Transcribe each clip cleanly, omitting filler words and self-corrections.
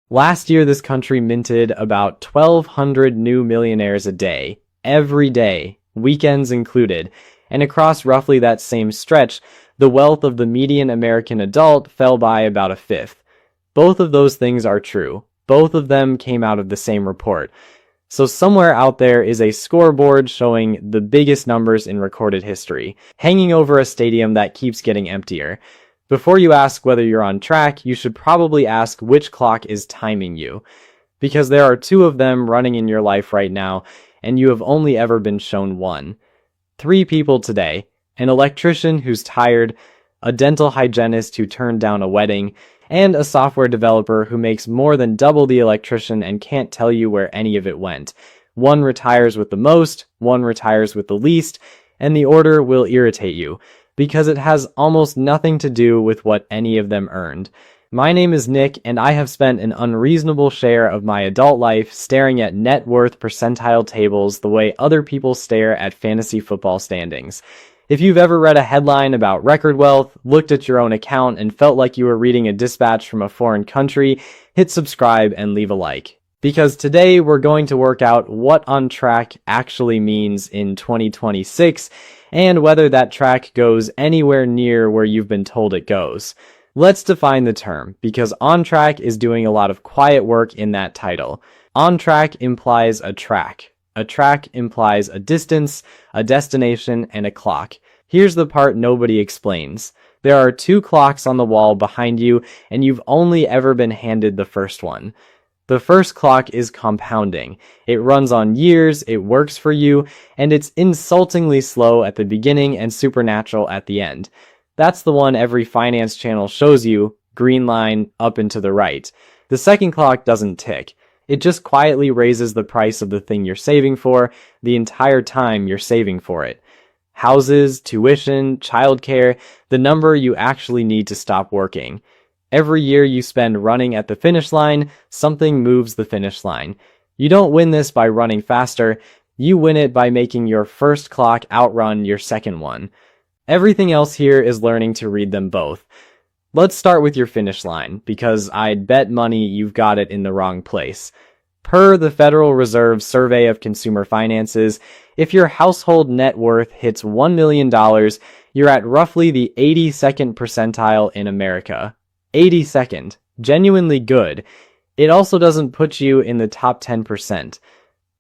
Last year, this country minted about 1,200 new millionaires a day, every day, weekends included, and across roughly that same stretch, the wealth of the median American adult fell by about a fifth. Both of those things are true. Both of them came out of the same report. So somewhere out there is a scoreboard showing the biggest numbers in recorded history, hanging over a stadium that keeps getting emptier. Before you ask whether you're on track, you should probably ask which clock is timing you. Because there are two of them running in your life right now, and you have only ever been shown one. 3 people today: an electrician who's tired, a dental hygienist who turned down a wedding, and a software developer who makes more than double the electrician and can't tell you where any of it went. One retires with the most, one retires with the least, and the order will irritate you, because it has almost nothing to do with what any of them earned. My name is Nick, and I have spent an unreasonable share of my adult life staring at net worth percentile tables the way other people stare at fantasy football standings. If you've ever read a headline about record wealth, looked at your own account, and felt like you were reading a dispatch from a foreign country, hit subscribe and leave a like. Because today we're going to work out what on track actually means in 2026, and whether that track goes anywhere near where you've been told it goes. Let's define the term, because on track is doing a lot of quiet work in that title. On track implies a track. A track implies a distance, a destination, and a clock. Here's the part nobody explains. There are 2 clocks on the wall behind you, and you've only ever been handed the first one. The first clock is compounding. It runs on years, it works for you, and it's insultingly slow at the beginning and supernatural at the end. That's the one every finance channel shows you, green line up and to the right. The second clock doesn't tick. It just quietly raises the price of the thing you're saving for the entire time you're saving for it. Houses, tuition, childcare, the number you actually need to stop working. Every year you spend running at the finish line, something moves the finish line. You don't win this by running faster, you win it by making your first clock outrun your second one. Everything else here is learning to read them both. Let's start with your finish line, because I'd bet money you've got it in the wrong place. Per the Federal Reserve Survey of Consumer Finances, if your household net worth hits $1 million, you're at roughly the 82nd percentile in America. 82nd. Genuinely good. It also doesn't put you in the top 10%.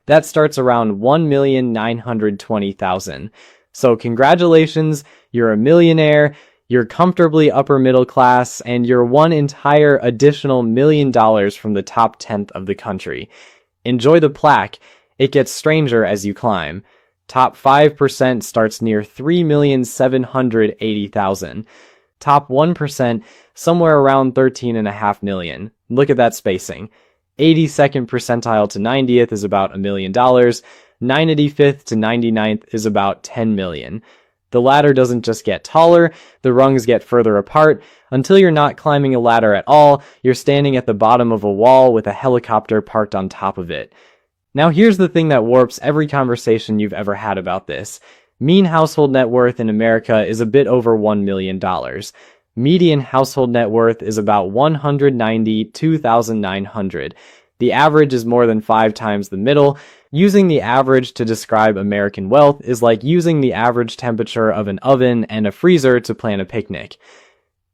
That starts around 1,920,000. So congratulations, you're a millionaire, you're comfortably upper middle class, and you're one entire additional $1 million from the top 10th of the country. Enjoy the plaque. It gets stranger as you climb. Top 5% starts near 3,780,000. Top 1%, somewhere around 13.5 million. Look at that spacing. 82nd percentile to 90th is about $1 million. 95th to 99th is about 10 million. The ladder doesn't just get taller, the rungs get further apart, until you're not climbing a ladder at all, you're standing at the bottom of a wall with a helicopter parked on top of it. Now here's the thing that warps every conversation you've ever had about this. Mean household net worth in America is a bit over $1 million. Median household net worth is about $192,900. The average is more than 5 times the middle. Using the average to describe American wealth is like using the average temperature of an oven and a freezer to plan a picnic.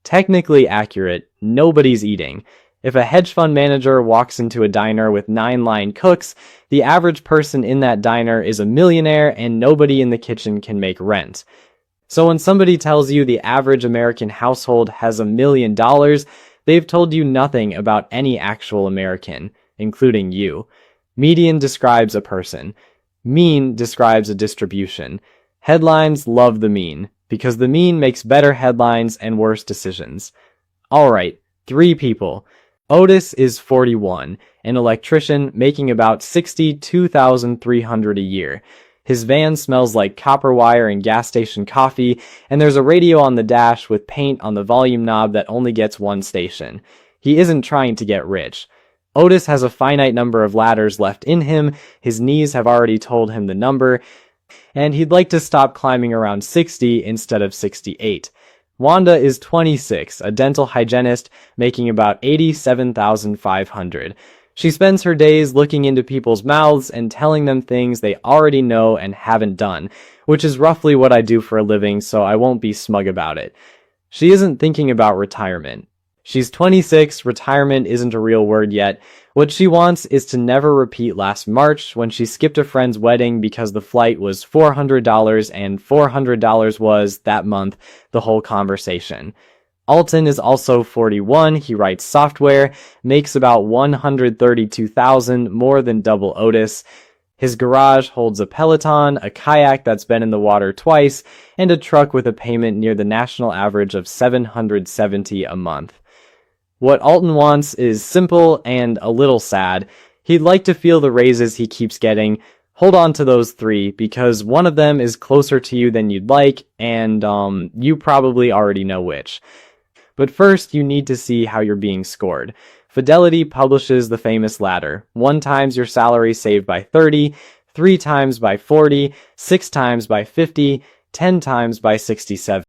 Technically accurate, nobody's eating. If a hedge fund manager walks into a diner with 9 line cooks, the average person in that diner is a millionaire and nobody in the kitchen can make rent. So when somebody tells you the average American household has $1 million, they've told you nothing about any actual American, including you. Median describes a person. Mean describes a distribution. Headlines love the mean, because the mean makes better headlines and worse decisions. Alright, 3 people. Otis is 41, an electrician making about $62,300 a year. His van smells like copper wire and gas station coffee, and there's a radio on the dash with paint on the volume knob that only gets one station. He isn't trying to get rich. Otis has a finite number of ladders left in him, his knees have already told him the number, and he'd like to stop climbing around 60 instead of 68. Wanda is 26, a dental hygienist, making about $87,500. She spends her days looking into people's mouths and telling them things they already know and haven't done, which is roughly what I do for a living, so I won't be smug about it. She isn't thinking about retirement. She's 26, retirement isn't a real word yet. What she wants is to never repeat last March when she skipped a friend's wedding because the flight was $400 and $400 was, that month, the whole conversation. Alton is also 41, he writes software, makes about $132,000, more than double Otis. His garage holds a Peloton, a kayak that's been in the water twice, and a truck with a payment near the national average of $770 a month. What Alton wants is simple and a little sad. He'd like to feel the raises he keeps getting. Hold on to those three, because one of them is closer to you than you'd like, and you probably already know which. But first, you need to see how you're being scored. Fidelity publishes the famous ladder. 1 times your salary saved by 30, 3 times by 40, 6 times by 50, 10 times by 67.